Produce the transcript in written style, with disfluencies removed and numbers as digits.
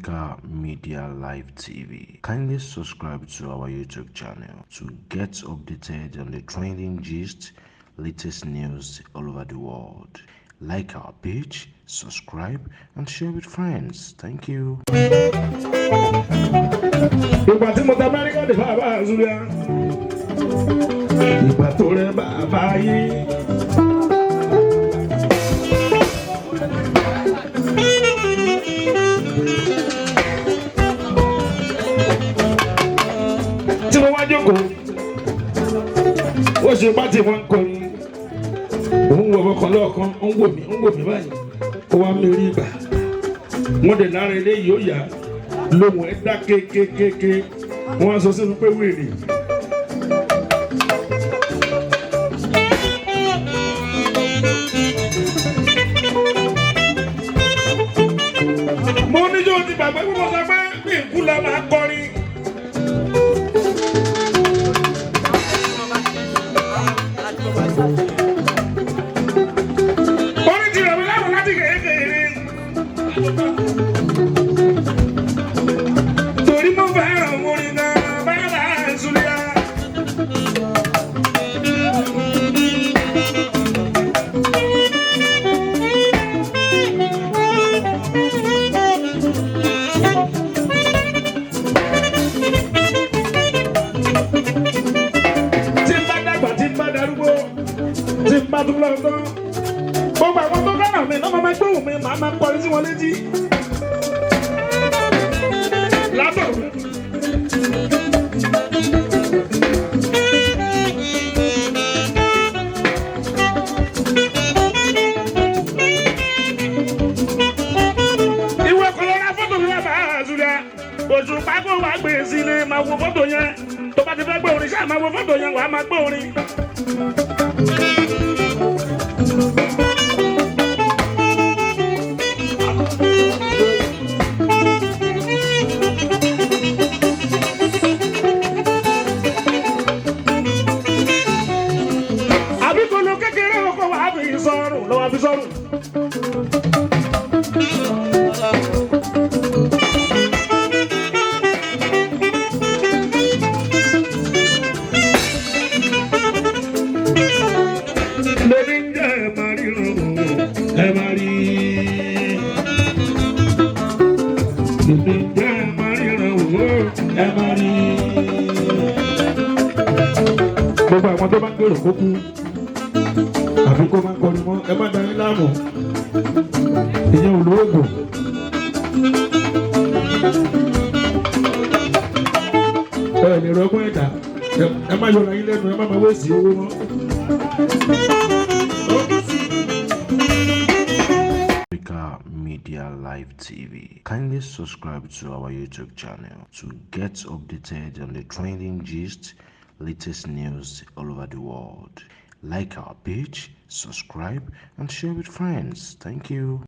Africa Media Live TV. Kindly subscribe to our YouTube channel to get updated on the trending gist, latest news all over the world. Like our page, subscribe, and share with friends. Thank you. Wọ́n ṣe bá ti wọ́n kọrin òun wọ ọkàn lọ́ọ̀kan ó ń wò mí báyìí ó wá mi rí ìgbà wọ́n dẹ̀ lára eléyìí ó yá lóhùn ẹ̀ dá kékékéké wọ́n á sọ sínú pé wèrè. Mo níjó ti bàbá gbogbo sọ pé bí nkú la máa kọrin. Orin ti rẹ̀ mí láwọn láti kékeré. Torí mo fẹ́ràn orin náà bàbá Zulia. Gbogbo àwọn tó fẹ́ràn mi náà máa gbóhùn mi màá máa kọrin sí wọn létí. Látọ̀. Ìwé kọlọ́lá fọ́tò mi wà bá Zulia. Oṣù pákó wàá gbé sí ni máa wo fọ́tò yẹn. Tó bá ti fẹ́ gbé orin ṣáà máa wo fọ́tò yẹn wàá máa gbé orin. Gbogbo àwọn tó bá ń gbèrò kó kú àbí kó máa kọrin mọ́ ẹ má darí láàmú ìyẹn ò lóògùn. Ẹ lè rọgbọ́n ẹ̀dá ẹ má yọra yín lẹ́nu ẹ má máa wéèsì owó mọ́. AfricamediaLive TV. Kindly subscribe to our YouTube channel to get updated on the trending gist, latest news all over the world. Like our page, subscribe, and share with friends. Thank you.